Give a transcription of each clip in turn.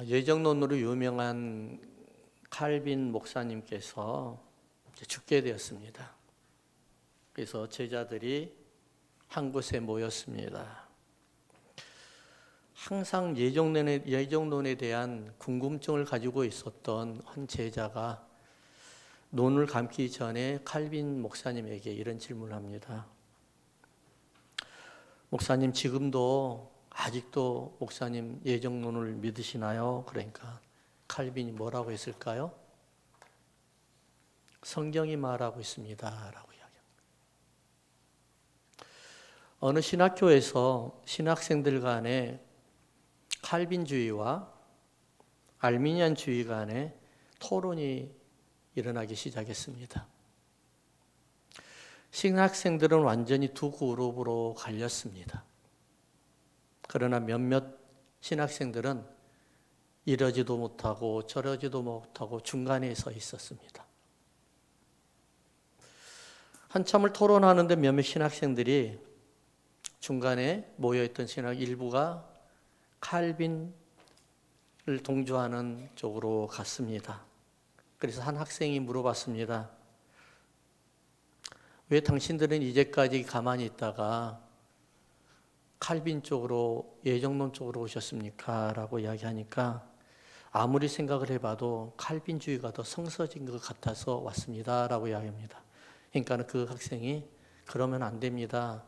예정론으로 유명한 칼빈 목사님께서 죽게 되었습니다. 그래서 제자들이 한 곳에 모였습니다. 항상 예정론에 대한 궁금증을 가지고 있었던 한 제자가 눈을 감기 전에 칼빈 목사님에게 이런 질문을 합니다. 목사님, 아직도 목사님 예정론을 믿으시나요? 그러니까 칼빈이 뭐라고 했을까요? 성경이 말하고 있습니다 라고 이야기합니다. 어느 신학교에서 신학생들 간에 칼빈주의와 알미니안주의 간에 토론이 일어나기 시작했습니다. 신학생들은 완전히 두 그룹으로 갈렸습니다. 그러나 몇몇 신학생들은 이러지도 못하고 저러지도 못하고 중간에 서 있었습니다. 한참을 토론하는데 몇몇 신학생들이 중간에 모여있던 신학 일부가 칼빈을 동조하는 쪽으로 갔습니다. 그래서 한 학생이 물어봤습니다. 왜 당신들은 이제까지 가만히 있다가 칼빈 쪽으로, 예정론 쪽으로 오셨습니까? 라고 이야기하니까 아무리 생각을 해봐도 칼빈주의가 더 성서진 것 같아서 왔습니다 라고 이야기합니다. 그러니까 그 학생이 그러면 안 됩니다.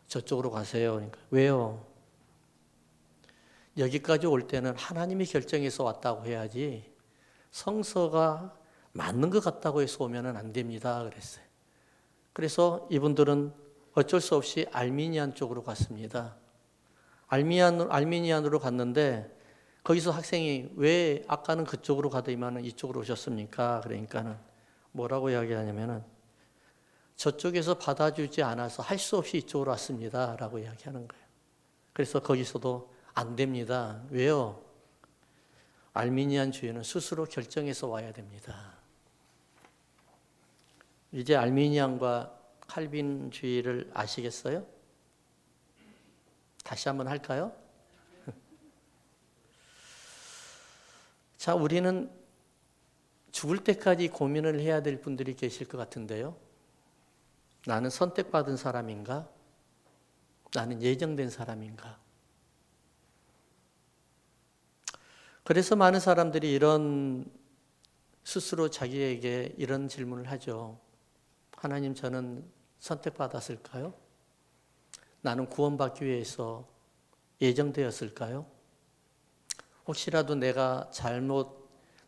저쪽으로 가세요. 그러니까 왜요? 여기까지 올 때는 하나님이 결정해서 왔다고 해야지 성서가 맞는 것 같다고 해서 오면 안 됩니다 그랬어요. 그래서 이분들은 어쩔 수 없이 알미니안 쪽으로 갔습니다. 알미니안으로 갔는데 거기서 학생이 왜 아까는 그쪽으로 가더니만 이쪽으로 오셨습니까? 그러니까는 뭐라고 이야기하냐면은 저쪽에서 받아주지 않아서 할 수 없이 이쪽으로 왔습니다 라고 이야기하는 거예요. 그래서 거기서도 안 됩니다. 왜요? 알미니안 주의는 스스로 결정해서 와야 됩니다. 이제 알미니안과 칼빈주의를 아시겠어요? 다시 한번 할까요? 자, 우리는 죽을 때까지 고민을 해야 될 분들이 계실 것 같은데요. 나는 선택받은 사람인가? 나는 예정된 사람인가? 그래서 많은 사람들이 스스로 자기에게 이런 질문을 하죠. 하나님, 저는 선택받았을까요? 나는 구원받기 위해서 예정되었을까요? 혹시라도 내가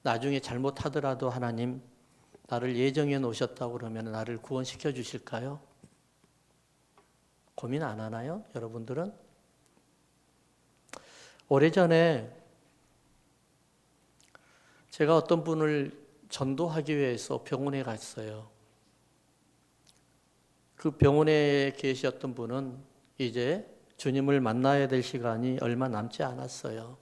나중에 잘못하더라도 하나님, 나를 예정해 놓으셨다고 그러면 나를 구원시켜 주실까요? 고민 안 하나요? 여러분들은? 오래전에 제가 어떤 분을 전도하기 위해서 병원에 갔어요. 그 병원에 계셨던 분은 이제 주님을 만나야 될 시간이 얼마 남지 않았어요.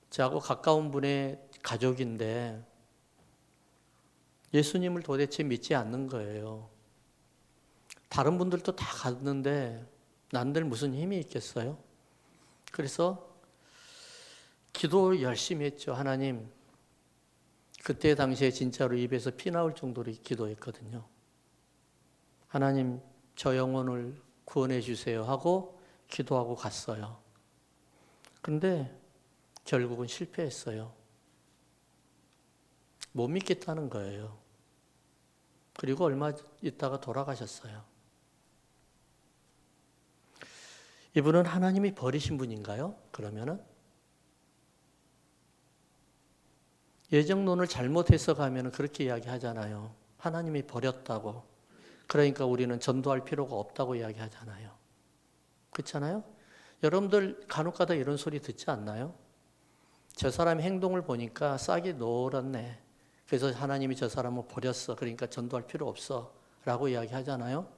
저하고 가까운 분의 가족인데 예수님을 도대체 믿지 않는 거예요. 다른 분들도 다 갔는데 난들 무슨 힘이 있겠어요? 그래서 기도 열심히 했죠. 하나님, 그때 당시에 진짜로 입에서 피 나올 정도로 기도했거든요. 하나님, 저 영혼을 구원해 주세요 하고 기도하고 갔어요. 그런데 결국은 실패했어요. 못 믿겠다는 거예요. 그리고 얼마 있다가 돌아가셨어요. 이분은 하나님이 버리신 분인가요? 그러면은 예정론을 잘못 해석하면 그렇게 이야기하잖아요. 하나님이 버렸다고. 그러니까 우리는 전도할 필요가 없다고 이야기하잖아요. 그렇잖아요? 여러분들 간혹가다 이런 소리 듣지 않나요? 저 사람의 행동을 보니까 싹이 노랗네. 그래서 하나님이 저 사람을 버렸어. 그러니까 전도할 필요 없어. 라고 이야기하잖아요.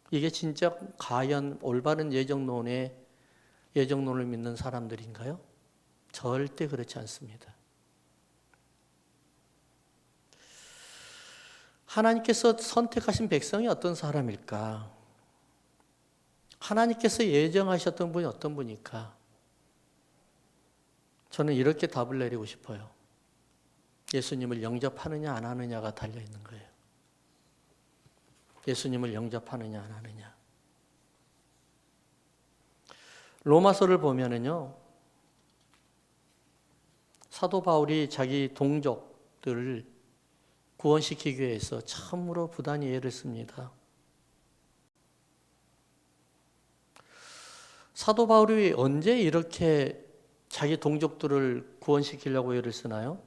이게 진짜 과연 올바른 예정론을 믿는 사람들인가요? 절대 그렇지 않습니다. 하나님께서 선택하신 백성이 어떤 사람일까? 하나님께서 예정하셨던 분이 어떤 분일까? 저는 이렇게 답을 내리고 싶어요. 예수님을 영접하느냐 안 하느냐가 달려있는 거예요. 예수님을 영접하느냐 안 하느냐. 로마서를 보면은요, 사도 바울이 자기 동족들을 구원시키기 위해서 참으로 부단히 애를 씁니다. 사도 바울이 언제 이렇게 자기 동족들을 구원시키려고 애를 쓰나요?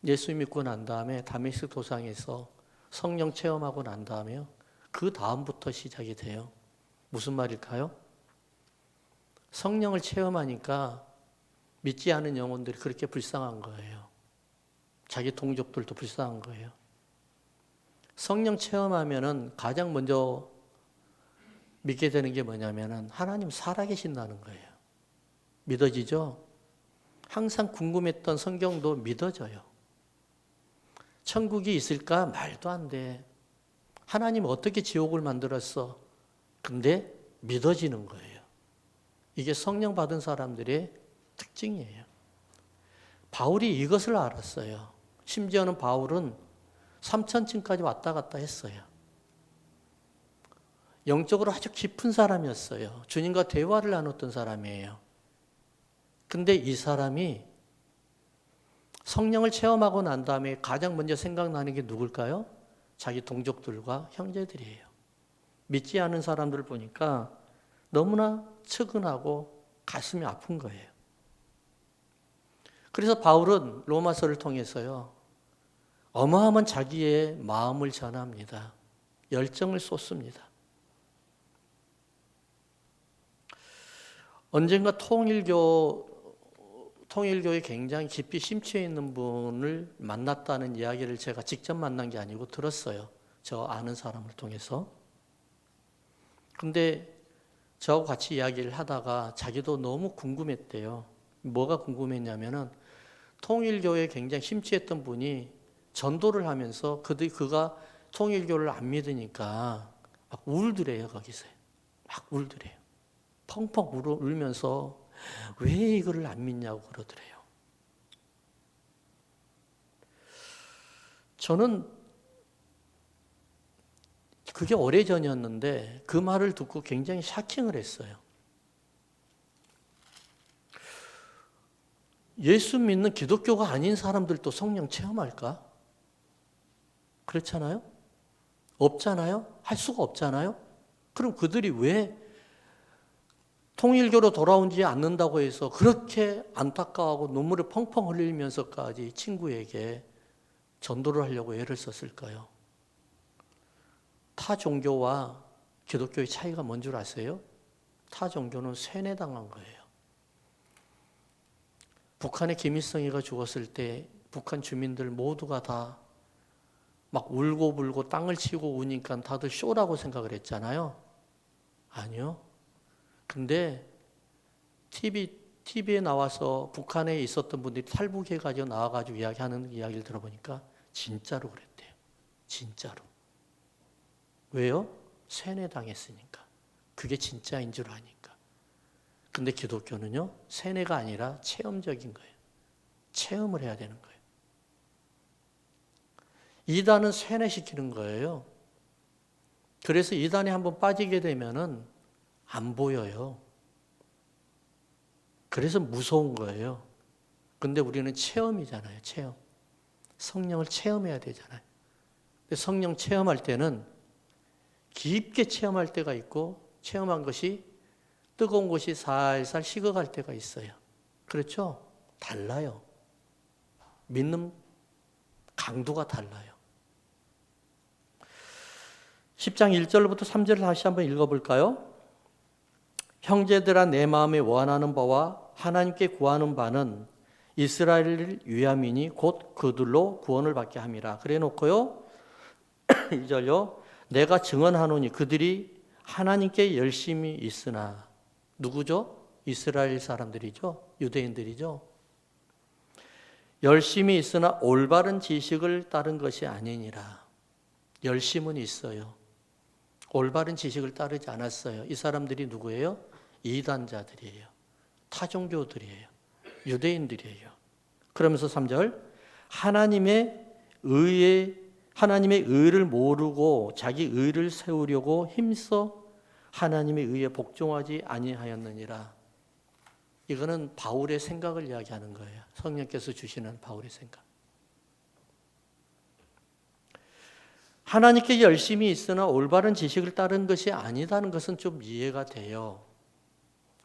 예수 믿고 난 다음에 다메섹 도상에서 성령 체험하고 난 다음에요. 그 다음부터 시작이 돼요. 무슨 말일까요? 성령을 체험하니까 믿지 않은 영혼들이 그렇게 불쌍한 거예요. 자기 동족들도 불쌍한 거예요. 성령 체험하면은 가장 먼저 믿게 되는 게 뭐냐면은 하나님 살아계신다는 거예요. 믿어지죠? 항상 궁금했던 성경도 믿어져요. 천국이 있을까? 말도 안 돼. 하나님 어떻게 지옥을 만들었어? 근데 믿어지는 거예요. 이게 성령 받은 사람들의 특징이에요. 바울이 이것을 알았어요. 심지어는 바울은 3,000층까지 왔다 갔다 했어요. 영적으로 아주 깊은 사람이었어요. 주님과 대화를 나눴던 사람이에요. 근데 이 사람이 성령을 체험하고 난 다음에 가장 먼저 생각나는 게 누굴까요? 자기 동족들과 형제들이에요. 믿지 않은 사람들을 보니까 너무나 측은하고 가슴이 아픈 거예요. 그래서 바울은 로마서를 통해서요, 어마어마한 자기의 마음을 전합니다. 열정을 쏟습니다. 언젠가 통일교에 굉장히 깊이 심취해 있는 분을 만났다는 이야기를 제가 직접 만난 게 아니고 들었어요. 저 아는 사람을 통해서. 근데 저하고 같이 이야기를 하다가 자기도 너무 궁금했대요. 뭐가 궁금했냐면은 통일교에 굉장히 심취했던 분이 전도를 하면서 그가 통일교를 안 믿으니까 막 울더래요, 거기서. 막 울더래요. 펑펑 울면서 왜 이거를 안 믿냐고 그러더래요. 저는 그게 오래전이었는데 그 말을 듣고 굉장히 샤킹을 했어요. 예수 믿는 기독교가 아닌 사람들도 성령 체험할까? 그렇잖아요? 없잖아요? 할 수가 없잖아요? 그럼 그들이 왜 통일교로 돌아오지 않는다고 해서 그렇게 안타까워하고 눈물을 펑펑 흘리면서까지 친구에게 전도를 하려고 애를 썼을까요? 타 종교와 기독교의 차이가 뭔 줄 아세요? 타 종교는 세뇌당한 거예요. 북한의 김일성이가 죽었을 때 북한 주민들 모두가 다 막 울고불고 땅을 치고 우니까 다들 쇼라고 생각을 했잖아요. 아니요. 근데 TV에 나와서 북한에 있었던 분들이 탈북해가지고 나와가지고 이야기하는 이야기를 들어보니까 진짜로 그랬대요. 진짜로. 왜요? 세뇌당했으니까. 그게 진짜인 줄 아니까. 근데 기독교는요, 세뇌가 아니라 체험적인 거예요. 체험을 해야 되는 거예요. 이단은 세뇌시키는 거예요. 그래서 이단에 한번 빠지게 되면은 안 보여요. 그래서 무서운 거예요. 근데 우리는 체험이잖아요, 체험. 성령을 체험해야 되잖아요. 근데 성령 체험할 때는 깊게 체험할 때가 있고, 체험한 것이 뜨거운 것이 살살 식어갈 때가 있어요. 그렇죠? 달라요. 믿는 강도가 달라요. 10장 1절부터 3절을 다시 한번 읽어볼까요? 형제들아 내 마음에 원하는 바와 하나님께 구하는 바는 이스라엘을 위함이니 곧 그들로 구원을 받게 함이라. 그래 놓고요. 2절요. 내가 증언하노니 그들이 하나님께 열심히 있으나 누구죠? 이스라엘 사람들이죠. 유대인들이죠. 열심히 있으나 올바른 지식을 따른 것이 아니니라. 열심은 있어요. 올바른 지식을 따르지 않았어요. 이 사람들이 누구예요? 이단자들이에요. 타종교들이에요. 유대인들이에요. 그러면서 3절 하나님의 의를 모르고 자기 의를 세우려고 힘써 하나님의 의에 복종하지 아니하였느니라. 이거는 바울의 생각을 이야기하는 거예요. 성령께서 주시는 바울의 생각. 하나님께 열심히 있으나 올바른 지식을 따른 것이 아니다는 것은 좀 이해가 돼요.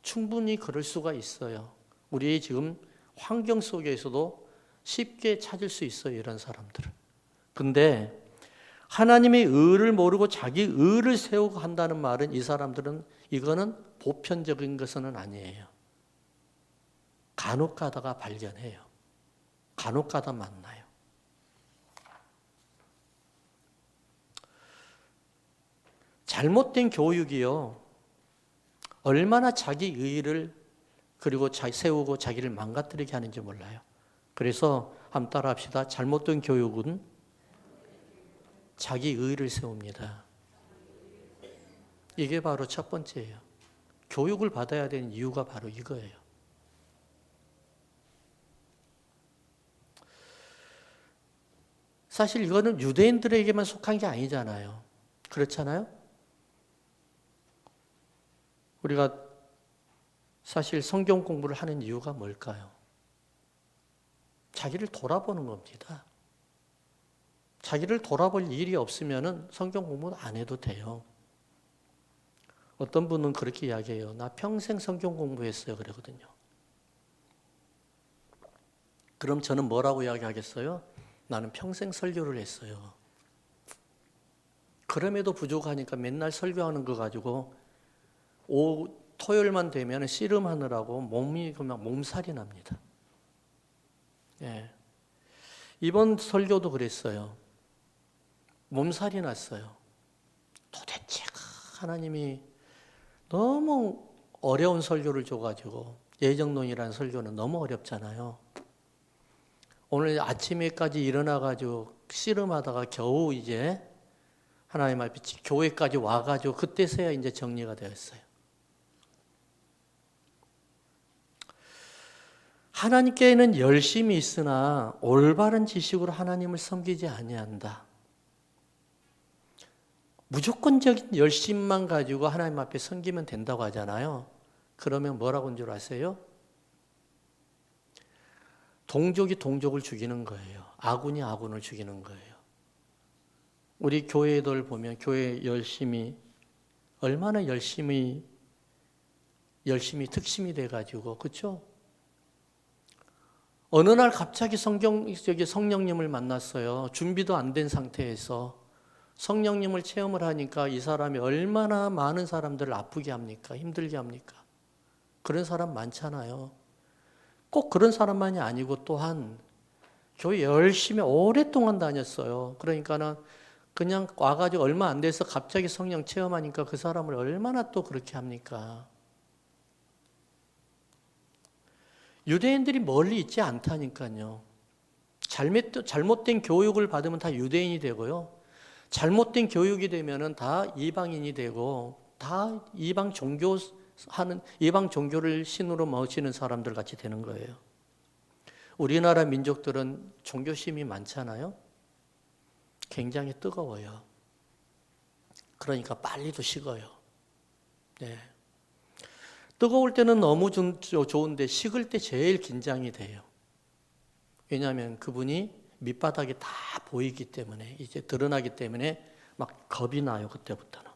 충분히 그럴 수가 있어요. 우리 지금 환경 속에서도 쉽게 찾을 수 있어요, 이런 사람들은. 근데 하나님의 의를 모르고 자기 의를 세우고 한다는 말은 이 사람들은 이거는 보편적인 것은 아니에요. 간혹 가다가 발견해요. 간혹 가다 만나요. 잘못된 교육이요. 얼마나 자기 의의를 그리고 세우고 자기를 망가뜨리게 하는지 몰라요. 그래서 한번 따라 합시다. 잘못된 교육은 자기 의의를 세웁니다. 이게 바로 첫 번째예요. 교육을 받아야 되는 이유가 바로 이거예요. 사실 이거는 유대인들에게만 속한 게 아니잖아요. 그렇잖아요? 우리가 사실 성경 공부를 하는 이유가 뭘까요? 자기를 돌아보는 겁니다. 자기를 돌아볼 일이 없으면 성경 공부는 안 해도 돼요. 어떤 분은 그렇게 이야기해요. 나 평생 성경 공부했어요. 그러거든요. 그럼 저는 뭐라고 이야기하겠어요? 나는 평생 설교를 했어요. 그럼에도 부족하니까 맨날 설교하는 거 가지고 토요일만 되면 씨름하느라고 몸이 그냥 몸살이 납니다. 예. 이번 설교도 그랬어요. 몸살이 났어요. 도대체 하나님이 너무 어려운 설교를 줘가지고 예정론이라는 설교는 너무 어렵잖아요. 오늘 아침에까지 일어나가지고 씨름하다가 겨우 이제 하나님 앞에 교회까지 와가지고 그때서야 이제 정리가 되었어요. 하나님께는 열심히 있으나 올바른 지식으로 하나님을 섬기지 아니한다. 무조건적인 열심만 가지고 하나님 앞에 섬기면 된다고 하잖아요. 그러면 뭐라고 한 줄 아세요? 동족이 동족을 죽이는 거예요. 아군이 아군을 죽이는 거예요. 우리 교회들 보면 교회 얼마나 열심히 특심이 돼가지고, 그렇죠? 어느 날 갑자기 성령님을 만났어요. 준비도 안 된 상태에서 성령님을 체험을 하니까 이 사람이 얼마나 많은 사람들을 아프게 합니까? 힘들게 합니까? 그런 사람 많잖아요. 꼭 그런 사람만이 아니고 또한 교회 열심히 오랫동안 다녔어요. 그러니까는 그냥 와가지고 얼마 안 돼서 갑자기 성령 체험하니까 그 사람을 얼마나 또 그렇게 합니까? 유대인들이 멀리 있지 않다니까요. 잘못된 교육을 받으면 다 유대인이 되고요. 잘못된 교육이 되면은 다 이방인이 되고 다 이방 종교를 신으로 모시는 사람들 같이 되는 거예요. 우리나라 민족들은 종교심이 많잖아요. 굉장히 뜨거워요. 그러니까 빨리도 식어요. 네. 뜨거울 때는 너무 좋은데 식을 때 제일 긴장이 돼요. 왜냐하면 그분이 밑바닥이 다 보이기 때문에 이제 드러나기 때문에 막 겁이 나요. 그때부터는.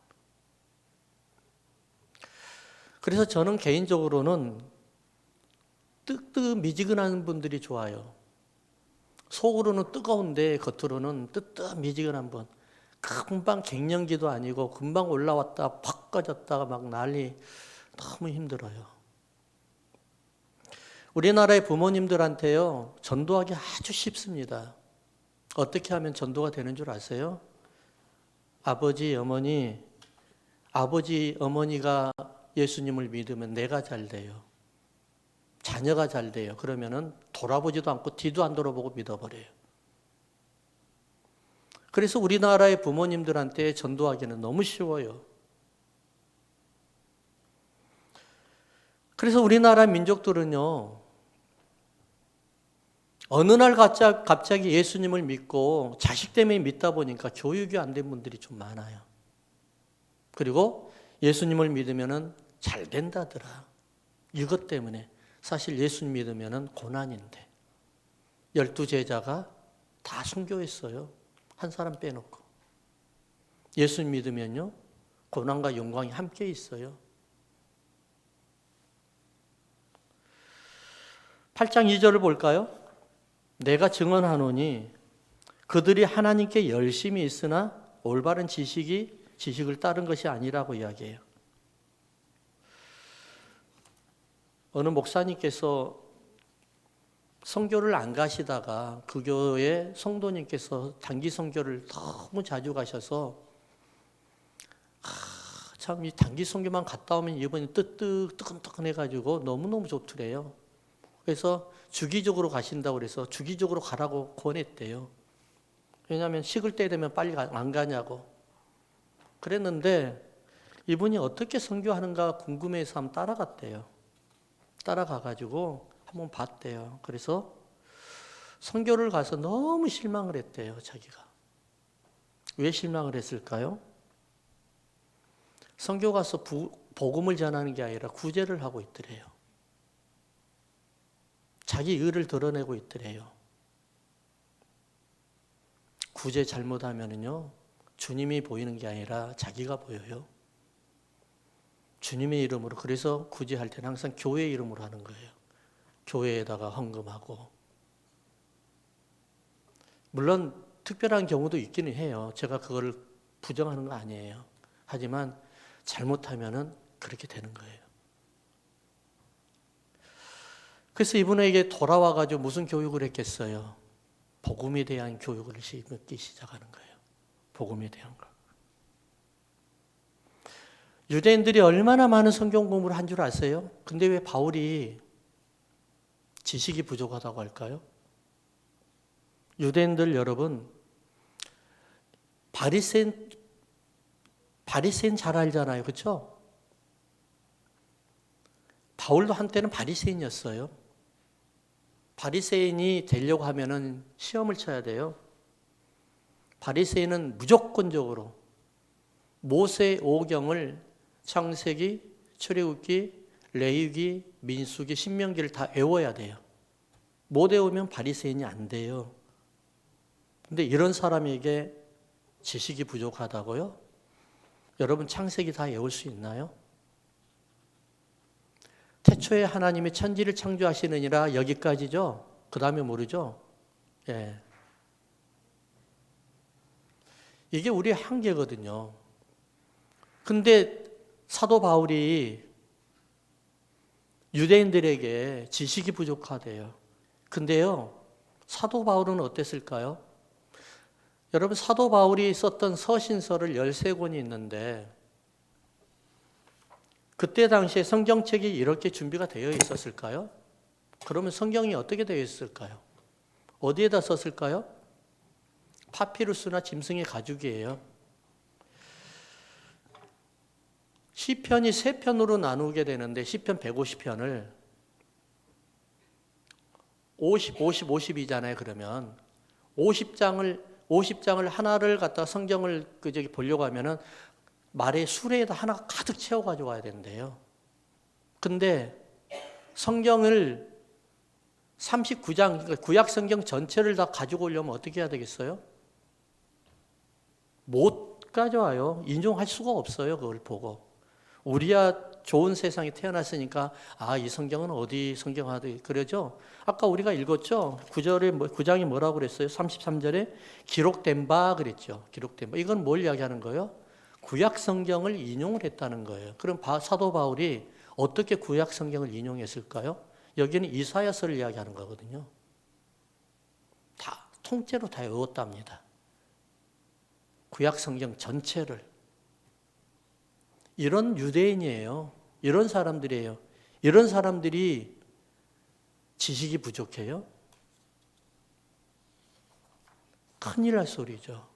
그래서 저는 개인적으로는 뜨뜻미지근한 분들이 좋아요. 속으로는 뜨거운데 겉으로는 뜨뜻미지근한 분. 금방 갱년기도 아니고 금방 올라왔다 팍 꺼졌다가 막 난리. 너무 힘들어요. 우리나라의 부모님들한테요, 전도하기 아주 쉽습니다. 어떻게 하면 전도가 되는 줄 아세요? 아버지, 어머니가 예수님을 믿으면 내가 잘 돼요. 자녀가 잘 돼요. 그러면은 돌아보지도 않고 뒤도 안 돌아보고 믿어버려요. 그래서 우리나라의 부모님들한테 전도하기는 너무 쉬워요. 그래서 우리나라 민족들은요, 어느 날 갑자기 예수님을 믿고 자식 때문에 믿다 보니까 교육이 안 된 분들이 좀 많아요. 그리고 예수님을 믿으면은 잘 된다더라. 이것 때문에 사실 예수님 믿으면은 고난인데 12제자가 다 순교했어요. 한 사람 빼놓고. 예수님 믿으면요 고난과 영광이 함께 있어요. 8장 2절을 볼까요? 내가 증언하노니 그들이 하나님께 열심히 있으나 올바른 지식을 따른 것이 아니라고 이야기해요. 어느 목사님께서 선교를 안 가시다가 그 교회 성도님께서 단기 선교를 너무 자주 가셔서 참 이 단기 선교만 갔다 오면 이번에 뜨끈뜨끈해가지고 너무너무 좋더래요. 그래서 주기적으로 가신다고 그래서 주기적으로 가라고 권했대요. 왜냐하면 식을 때 되면 빨리 안 가냐고. 그랬는데 이분이 어떻게 선교하는가 궁금해서 한번 따라갔대요. 따라가가지고 한번 봤대요. 그래서 선교를 가서 너무 실망을 했대요. 자기가. 왜 실망을 했을까요? 선교 가서 복음을 전하는 게 아니라 구제를 하고 있더래요. 자기 의를 드러내고 있더래요. 구제 잘못하면은요, 주님이 보이는 게 아니라 자기가 보여요. 주님의 이름으로, 그래서 구제할 때는 항상 교회 이름으로 하는 거예요. 교회에다가 헌금하고. 물론 특별한 경우도 있기는 해요. 제가 그걸 부정하는 거 아니에요. 하지만 잘못하면은 그렇게 되는 거예요. 그래서 이분에게 돌아와가지고 무슨 교육을 했겠어요? 복음에 대한 교육을 듣기 시작하는 거예요. 복음에 대한 거. 유대인들이 얼마나 많은 성경 공부를 한 줄 아세요? 근데 왜 바울이 지식이 부족하다고 할까요? 유대인들 여러분, 바리새인 잘 알잖아요. 그렇죠? 바울도 한때는 바리새인이었어요. 바리새인이 되려고 하면은 시험을 쳐야 돼요. 바리새인은 무조건적으로 모세 5경을 창세기, 출애굽기, 레위기, 민수기, 신명기를 다 외워야 돼요. 못 외우면 바리새인이 안 돼요. 근데 이런 사람에게 지식이 부족하다고요? 여러분 창세기 다 외울 수 있나요? 태초에 하나님이 천지를 창조하시느니라 여기까지죠. 그 다음에 모르죠. 예. 이게 우리의 한계거든요. 근데 사도 바울이 유대인들에게 지식이 부족하대요. 근데요, 사도 바울은 어땠을까요? 여러분, 사도 바울이 썼던 서신서를 13권이 있는데 그때 당시에 성경책이 이렇게 준비가 되어 있었을까요? 그러면 성경이 어떻게 되어 있을까요? 어디에다 썼을까요? 파피루스나 짐승의 가죽이에요. 시편이 3편으로 나누게 되는데 시편 150편을 50, 50이잖아요. 그러면 50장을 하나를 갖다 성경을 보려고 하면은 말의 수레에다 하나 가득 채워 가지고 와야 된대요. 근데 성경을 39장, 그러니까 구약 성경 전체를 다 가지고 오려면 어떻게 해야 되겠어요? 못 가져와요. 인용할 수가 없어요. 그걸 보고. 우리야 좋은 세상에 태어났으니까 이 성경은 어디 성경하듯 그러죠. 아까 우리가 읽었죠. 9장이 뭐라고 그랬어요? 33절에 기록된 바 그랬죠. 기록된 바. 이건 뭘 이야기하는 거예요? 구약 성경을 인용을 했다는 거예요. 그럼 사도 바울이 어떻게 구약 성경을 인용했을까요? 여기는 이사야서를 이야기하는 거거든요. 다 통째로 다 외웠답니다. 구약 성경 전체를. 이런 유대인이에요. 이런 사람들이에요. 이런 사람들이 지식이 부족해요? 큰일 날 소리죠.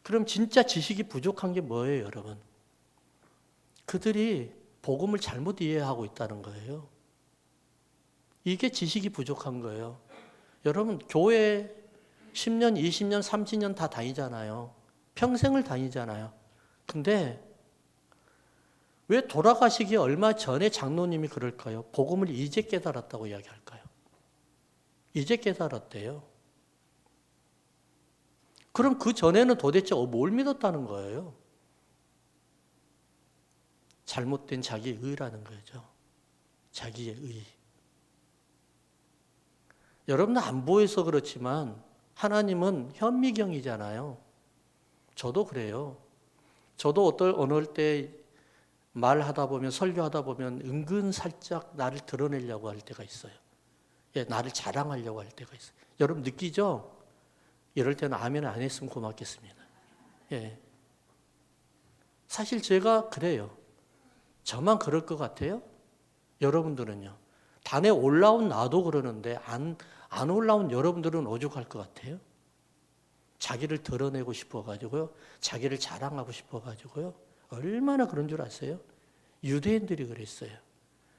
그럼 진짜 지식이 부족한 게 뭐예요, 여러분? 그들이 복음을 잘못 이해하고 있다는 거예요. 이게 지식이 부족한 거예요. 여러분 교회 10년, 20년, 30년 다 다니잖아요. 평생을 다니잖아요. 근데 왜 돌아가시기 얼마 전에 장로님이 그럴까요? 복음을 이제 깨달았다고 이야기할까요? 이제 깨달았대요. 그럼 그 전에는 도대체 뭘 믿었다는 거예요? 잘못된 자기의 의라는 거죠. 자기의 의. 여러분 안 보여서 그렇지만 하나님은 현미경이잖아요. 저도 그래요. 저도 어느 때 말하다 보면 설교하다 보면 은근 살짝 나를 드러내려고 할 때가 있어요. 예, 나를 자랑하려고 할 때가 있어요. 여러분 느끼죠? 이럴 때는 아멘 안 했으면 고맙겠습니다. 예. 사실 제가 그래요. 저만 그럴 것 같아요? 여러분들은요? 단에 올라온 나도 그러는데 안 올라온 여러분들은 오죽할 것 같아요? 자기를 드러내고 싶어가지고요. 자기를 자랑하고 싶어가지고요. 얼마나 그런 줄 아세요? 유대인들이 그랬어요.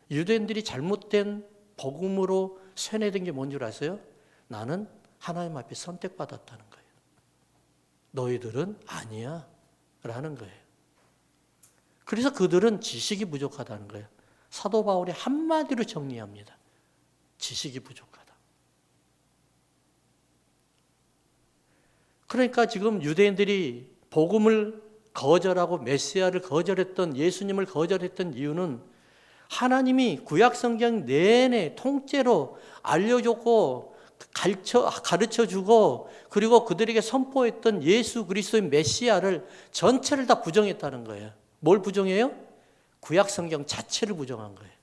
유대인들이 잘못된 복음으로 세뇌된 게 뭔 줄 아세요? 나는 하나님 앞에 선택받았다는 거예요. 너희들은 아니야 라는 거예요. 그래서 그들은 지식이 부족하다는 거예요. 사도 바울이 한마디로 정리합니다. 지식이 부족하다. 그러니까 지금 유대인들이 복음을 거절하고 메시아를 거절했던, 예수님을 거절했던 이유는 하나님이 구약성경 내내 통째로 알려줬고 가르쳐주고 그리고 그들에게 선포했던 예수 그리스도의 메시아를 전체를 다 부정했다는 거예요. 뭘 부정해요? 구약성경 자체를 부정한 거예요.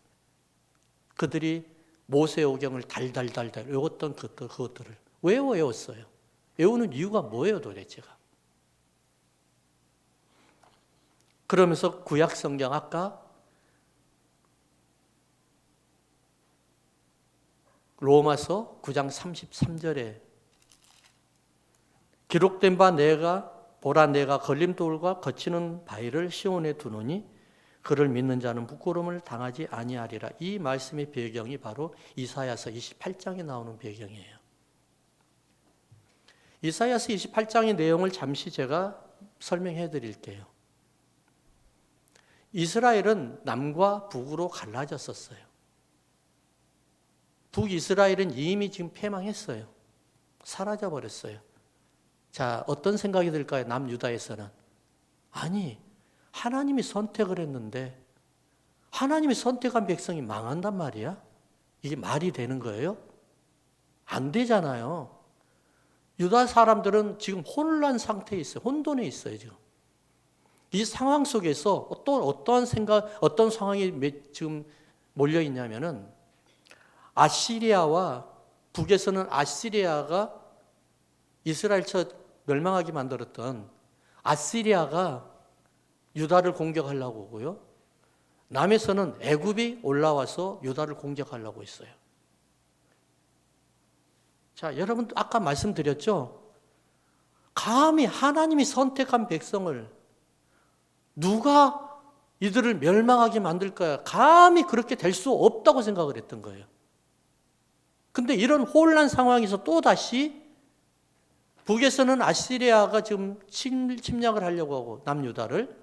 그들이 모세오경을 달달달달 외웠던 그것들을 왜 외웠어요? 외우는 이유가 뭐예요 도대체가? 그러면서 구약성경 아까 로마서 9장 33절에 기록된 바 보라 내가 걸림돌과 거치는 바위를 시온에 두노니 그를 믿는 자는 부끄러움을 당하지 아니하리라. 이 말씀의 배경이 바로 이사야서 28장에 나오는 배경이에요. 이사야서 28장의 내용을 잠시 제가 설명해 드릴게요. 이스라엘은 남과 북으로 갈라졌었어요. 북이스라엘은 이미 지금 패망했어요. 사라져버렸어요. 자, 어떤 생각이 들까요? 남유다에서는. 아니, 하나님이 선택을 했는데 하나님이 선택한 백성이 망한단 말이야? 이게 말이 되는 거예요? 안 되잖아요. 유다 사람들은 지금 혼란 상태에 있어요. 혼돈에 있어요, 지금. 이 상황 속에서 또 어떤 상황이 지금 몰려 있냐면은 아시리아와 북에서는 아시리아가 이스라엘 멸망하게 만들었던 아시리아가 유다를 공격하려고 오고요. 남에서는 애굽이 올라와서 유다를 공격하려고 했어요. 자, 여러분 아까 말씀드렸죠? 감히 하나님이 선택한 백성을 누가 이들을 멸망하게 만들까요? 감히 그렇게 될 수 없다고 생각을 했던 거예요. 근데 이런 혼란 상황에서 또다시 북에서는 아시리아가 지금 침략을 하려고 하고 남유다를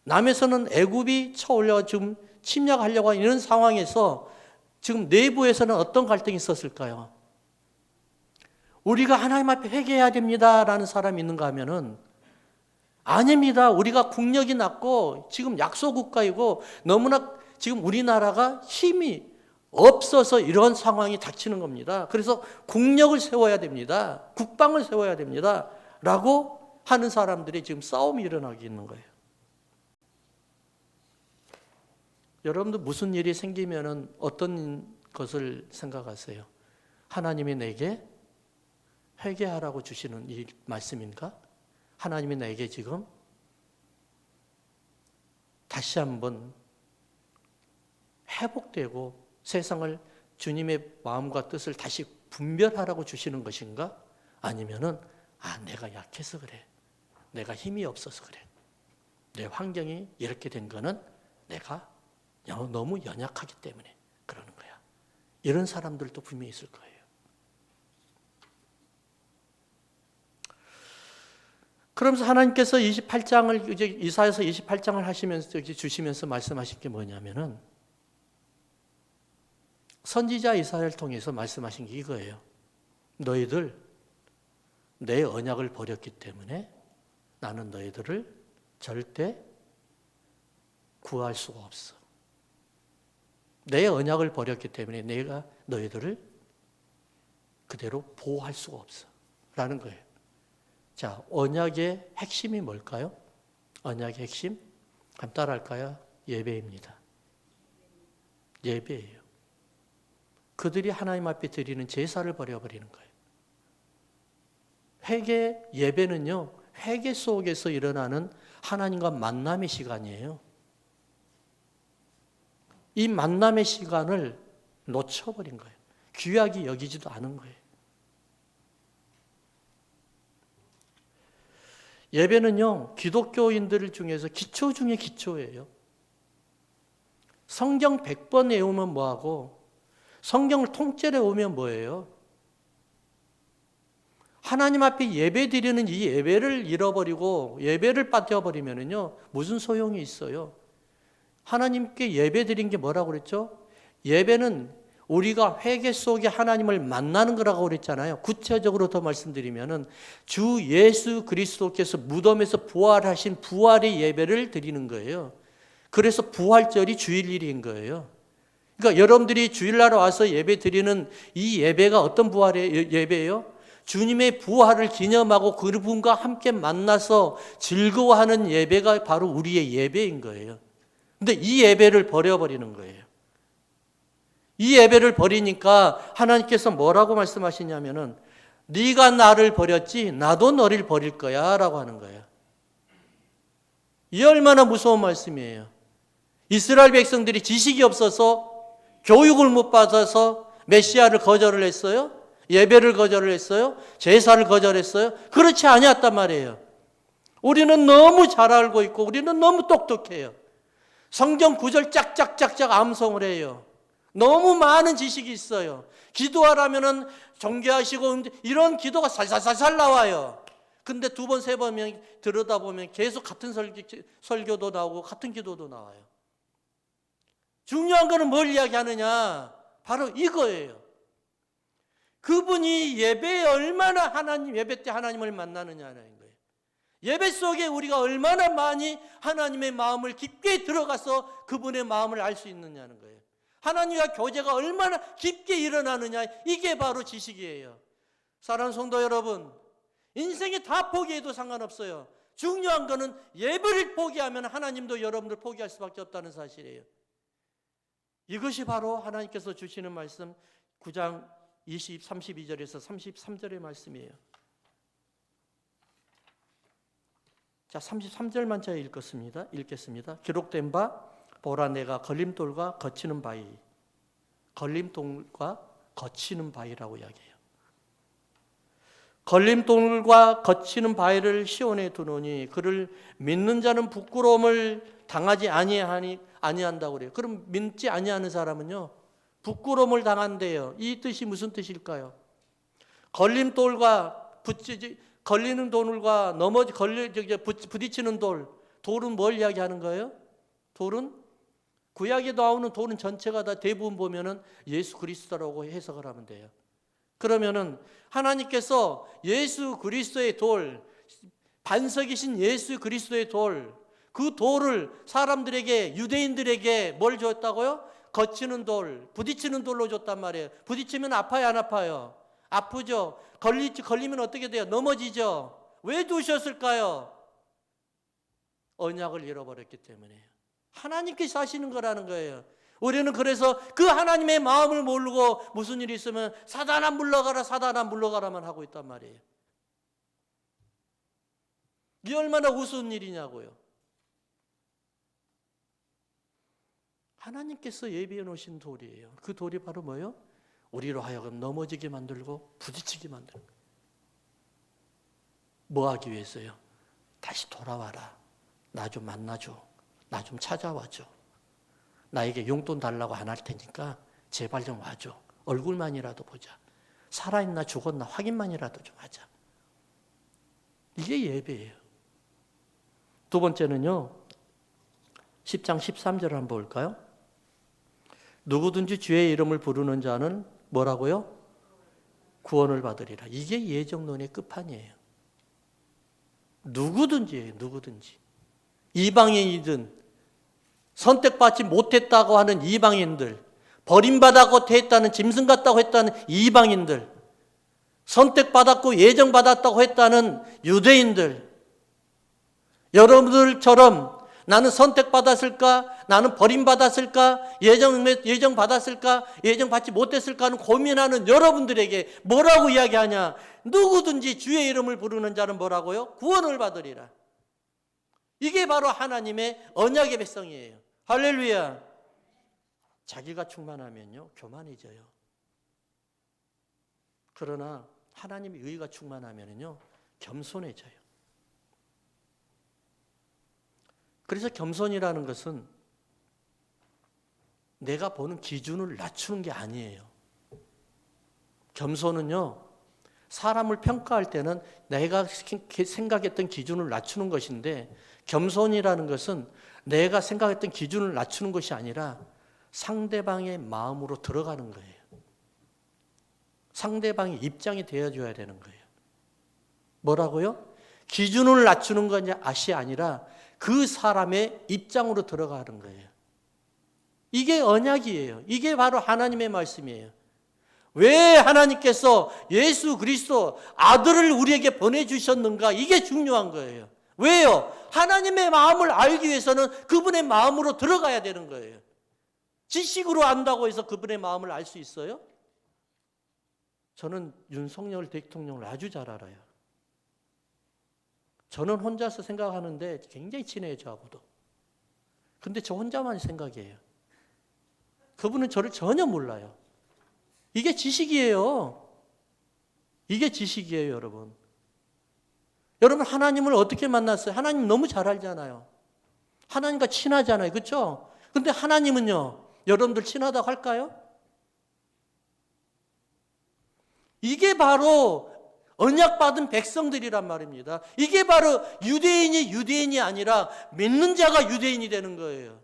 남에서는 애굽이 쳐올려 지금 침략하려고 하는 이런 상황에서 지금 내부에서는 어떤 갈등이 있었을까요? 우리가 하나님 앞에 회개해야 됩니다라는 사람이 있는가 하면은 아닙니다. 우리가 국력이 낮고 지금 약소국가이고 너무나 지금 우리나라가 힘이 없어서 이런 상황이 닥치는 겁니다. 그래서 국력을 세워야 됩니다. 국방을 세워야 됩니다. 라고 하는 사람들이 지금 싸움이 일어나고 있는 거예요. 여러분들 무슨 일이 생기면은 어떤 것을 생각하세요? 하나님이 내게 회개하라고 주시는 이 말씀인가? 하나님이 내게 지금 다시 한번 회복되고 세상을 주님의 마음과 뜻을 다시 분별하라고 주시는 것인가? 아니면은 내가 약해서 그래. 내가 힘이 없어서 그래. 내 환경이 이렇게 된 거는 내가 너무 연약하기 때문에 그러는 거야. 이런 사람들도 분명히 있을 거예요. 그러면서 하나님께서 28장을 이제 이사야서 28장을 하시면서 주시면서 말씀하신 게 뭐냐면은 선지자 이사야를 통해서 말씀하신 게 이거예요. 너희들 내 언약을 버렸기 때문에 나는 너희들을 절대 구할 수가 없어. 내 언약을 버렸기 때문에 내가 너희들을 그대로 보호할 수가 없어. 라는 거예요. 자, 언약의 핵심이 뭘까요? 언약의 핵심? 한번 따라할까요? 예배입니다. 예배예요. 그들이 하나님 앞에 드리는 제사를 버려버리는 거예요. 회개, 예배는요, 회개 속에서 일어나는 하나님과 만남의 시간이에요. 이 만남의 시간을 놓쳐버린 거예요. 귀하게 여기지도 않은 거예요. 예배는요, 기독교인들 중에서 기초 중에 기초예요. 성경 100번 외우면 뭐하고, 성경을 통째로 외우면 뭐예요? 하나님 앞에 예배 드리는 이 예배를 잃어버리고 예배를 빠뜨려버리면요, 무슨 소용이 있어요? 하나님께 예배 드린 게 뭐라고 그랬죠? 예배는 우리가 회개 속에 하나님을 만나는 거라고 그랬잖아요. 구체적으로 더 말씀드리면은 주 예수 그리스도께서 무덤에서 부활하신 부활의 예배를 드리는 거예요. 그래서 부활절이 주일일인 거예요. 그러니까 여러분들이 주일날 와서 예배 드리는 이 예배가 어떤 부활의 예배예요? 주님의 부활을 기념하고 그분과 함께 만나서 즐거워하는 예배가 바로 우리의 예배인 거예요. 근데 이 예배를 버려버리는 거예요. 이 예배를 버리니까 하나님께서 뭐라고 말씀하시냐면은 네가 나를 버렸지 나도 너를 버릴 거야 라고 하는 거예요. 이 얼마나 무서운 말씀이에요. 이스라엘 백성들이 지식이 없어서 교육을 못 받아서 메시아를 거절을 했어요? 예배를 거절을 했어요? 제사를 거절했어요? 그렇지 아니었단 말이에요. 우리는 너무 잘 알고 있고 우리는 너무 똑똑해요. 성경 구절 짝짝짝짝 암송을 해요. 너무 많은 지식이 있어요. 기도하라면은 정죄하시고 이런 기도가 살살살살 나와요. 근데 두 번, 세 번 들여다보면 계속 같은 설교도 나오고 같은 기도도 나와요. 중요한 거는 뭘 이야기하느냐? 바로 이거예요. 그분이 예배에 얼마나 예배 때 하나님을 만나느냐는 거예요. 예배 속에 우리가 얼마나 많이 하나님의 마음을 깊게 들어가서 그분의 마음을 알 수 있느냐는 거예요. 하나님과 교제가 얼마나 깊게 일어나느냐, 이게 바로 지식이에요. 사랑하는 성도 여러분, 인생에 다 포기해도 상관없어요. 중요한 거는 예배를 포기하면 하나님도 여러분들 포기할 수밖에 없다는 사실이에요. 이것이 바로 하나님께서 주시는 말씀 9장 32절에서 33절의 말씀이에요. 자, 33절만 제가 읽겠습니다. 기록된 바 보라 내가 걸림돌과 거치는 바위, 걸림돌과 거치는 바위라고 이야기해요. 걸림돌과 거치는 바위를 시온에 두노니 그를 믿는 자는 부끄러움을 당하지 아니한다고 그래요. 그럼 믿지 아니하는 사람은요, 부끄러움을 당한대요. 이 뜻이 무슨 뜻일까요? 걸림돌과 걸리는 돌과 부딪히는 돌은 뭘 이야기하는 거예요? 돌은 구약에 나오는 돌은 전체가 다 대부분 보면은 예수 그리스도라고 해석을 하면 돼요. 그러면은 하나님께서 예수 그리스도의 돌, 반석이신 예수 그리스도의 돌, 그 돌을 사람들에게, 유대인들에게 뭘 줬다고요? 거치는 돌, 부딪히는 돌로 줬단 말이에요. 부딪히면 아파요, 안 아파요? 아프죠. 걸리면 어떻게 돼요? 넘어지죠. 왜 두셨을까요? 언약을 잃어버렸기 때문에요. 하나님께서 하시는 거라는 거예요. 우리는 그래서 그 하나님의 마음을 모르고 무슨 일이 있으면 사단아 물러가라, 사단아 물러가라만 하고 있단 말이에요. 이게 얼마나 우스운 일이냐고요. 하나님께서 예비해 놓으신 돌이에요. 그 돌이 바로 뭐예요? 우리로 하여금 넘어지게 만들고 부딪히게 만드는 거예요. 뭐 하기 위해서요? 다시 돌아와라. 나 좀 만나줘. 나 좀 찾아와줘. 나에게 용돈 달라고 안 할 테니까 제발 좀 와줘. 얼굴만이라도 보자. 살아있나 죽었나 확인만이라도 좀 하자. 이게 예배예요. 두 번째는요. 10장 13절을 한번 볼까요? 누구든지 주의 이름을 부르는 자는 뭐라고요? 구원을 받으리라. 이게 예정론의 끝판이에요. 누구든지예요. 누구든지. 이방인이든 선택받지 못했다고 하는 이방인들, 버림받았고 했다는 짐승 같다고 했다는 이방인들, 선택받았고 예정받았다고 했다는 유대인들, 여러분들처럼 나는 선택받았을까? 나는 버림받았을까? 예정받았을까? 예정받지 못했을까? 하는 고민하는 여러분들에게 뭐라고 이야기하냐? 누구든지 주의 이름을 부르는 자는 뭐라고요? 구원을 받으리라. 이게 바로 하나님의 언약의 백성이에요. 할렐루야. 자기가 충만하면요, 교만해져요. 그러나 하나님의 의가 충만하면요, 겸손해져요. 그래서 겸손이라는 것은 내가 보는 기준을 낮추는 게 아니에요. 겸손은요, 사람을 평가할 때는 내가 생각했던 기준을 낮추는 것인데, 겸손이라는 것은 내가 생각했던 기준을 낮추는 것이 아니라 상대방의 마음으로 들어가는 거예요. 상대방의 입장이 되어줘야 되는 거예요. 뭐라고요? 기준을 낮추는 것이 아니라 그 사람의 입장으로 들어가는 거예요. 이게 언약이에요. 이게 바로 하나님의 말씀이에요. 왜 하나님께서 예수 그리스도 아들을 우리에게 보내주셨는가? 이게 중요한 거예요. 왜요? 하나님의 마음을 알기 위해서는 그분의 마음으로 들어가야 되는 거예요. 지식으로 안다고 해서 그분의 마음을 알 수 있어요? 저는 윤석열 대통령을 아주 잘 알아요. 저는 혼자서 생각하는데 굉장히 친해요, 저하고도. 근데 저 혼자만 생각이에요. 그분은 저를 전혀 몰라요. 이게 지식이에요. 이게 지식이에요, 여러분. 여러분, 하나님을 어떻게 만났어요? 하나님 너무 잘 알잖아요. 하나님과 친하잖아요. 그렇죠? 근데 하나님은요, 여러분들 친하다고 할까요? 이게 바로 언약받은 백성들이란 말입니다. 이게 바로 유대인이 아니라 믿는 자가 유대인이 되는 거예요.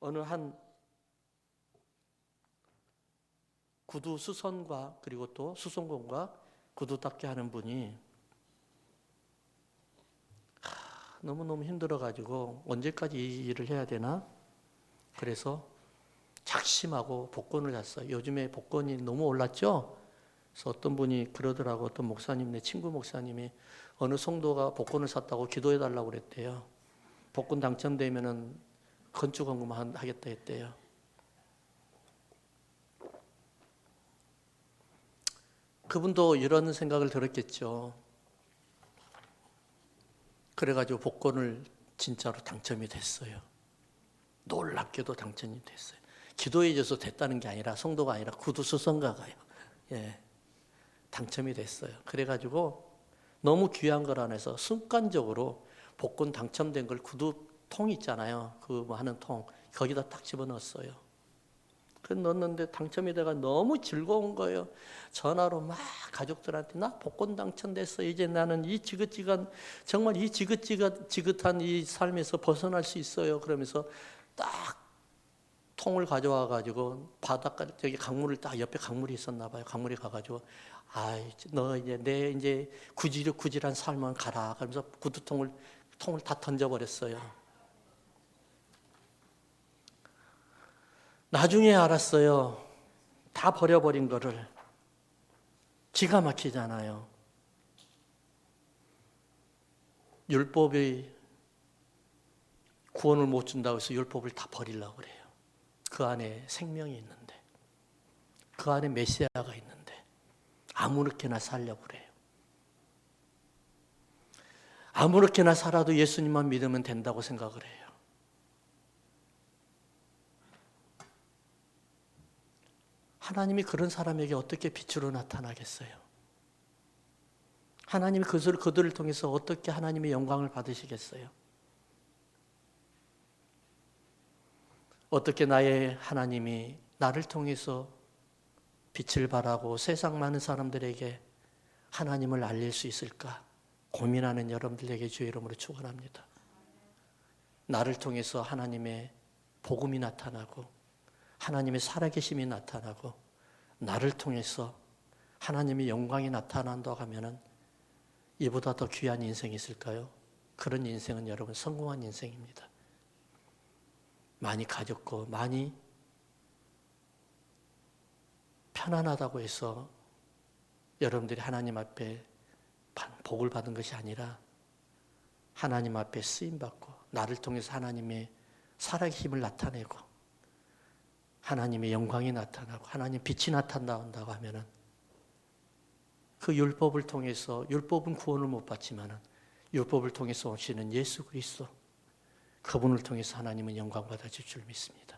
어느 한 구두 수선과 그리고 또 수선공과 구두 닦게 하는 분이 너무너무 힘들어가지고 언제까지 이 일을 해야 되나? 그래서 작심하고 복권을 샀어요. 요즘에 복권이 너무 올랐죠? 그래서 어떤 분이 그러더라고. 어떤 목사님, 내 친구 목사님이 어느 성도가 복권을 샀다고 기도해달라고 그랬대요. 복권 당첨되면은 건축원금 하겠다 했대요. 그분도 이런 생각을 들었겠죠. 그래가지고 복권을 진짜로 당첨이 됐어요. 놀랍게도 당첨이 됐어요. 기도해줘서 됐다는 게 아니라 성도가 아니라 구두 수선가가요. 예, 당첨이 됐어요. 그래가지고 너무 귀한 걸 안 해서 순간적으로 복권 당첨된 걸 구두통 있잖아요. 그 뭐 하는 통 거기다 딱 집어넣었어요. 그 넣었는데 당첨이 돼가 너무 즐거운 거예요. 전화로 막 가족들한테 나 복권 당첨됐어. 이제 나는 이 지긋지긋한 정말 이 지긋한 이 삶에서 벗어날 수 있어요. 그러면서 딱 통을 가져와 가지고 바닷가 저기 강물을 딱 옆에 강물이 있었나 봐요. 강물에 가가지고 너 이제 내 이제 구질한 삶은 가라. 그러면서 구두통을 다 던져버렸어요. 나중에 알았어요. 다 버려버린 거를. 기가 막히잖아요. 율법이 구원을 못 준다고 해서 율법을 다 버리려고 그래요. 그 안에 생명이 있는데, 그 안에 메시아가 있는데 아무렇게나 살려고 그래요. 아무렇게나 살아도 예수님만 믿으면 된다고 생각을 해요. 하나님이 그런 사람에게 어떻게 빛으로 나타나겠어요? 하나님이 그들을 통해서 어떻게 하나님의 영광을 받으시겠어요? 어떻게 나의 하나님이 나를 통해서 빛을 발하고 세상 많은 사람들에게 하나님을 알릴 수 있을까? 고민하는 여러분들에게 주의 이름으로 축원합니다. 나를 통해서 하나님의 복음이 나타나고 하나님의 살아계심이 나타나고 나를 통해서 하나님의 영광이 나타난다고 하면은 이보다 더 귀한 인생이 있을까요? 그런 인생은 여러분 성공한 인생입니다. 많이 가졌고 많이 편안하다고 해서 여러분들이 하나님 앞에 복을 받은 것이 아니라 하나님 앞에 쓰임받고 나를 통해서 하나님의 살아의 힘을 나타내고 하나님의 영광이 나타나고 하나님 빛이 나타난다고 하면은 그 율법을 통해서 율법은 구원을 못 받지만은 율법을 통해서 오시는 예수 그리스도 그분을 통해서 하나님은 영광 받아줄 줄 믿습니다.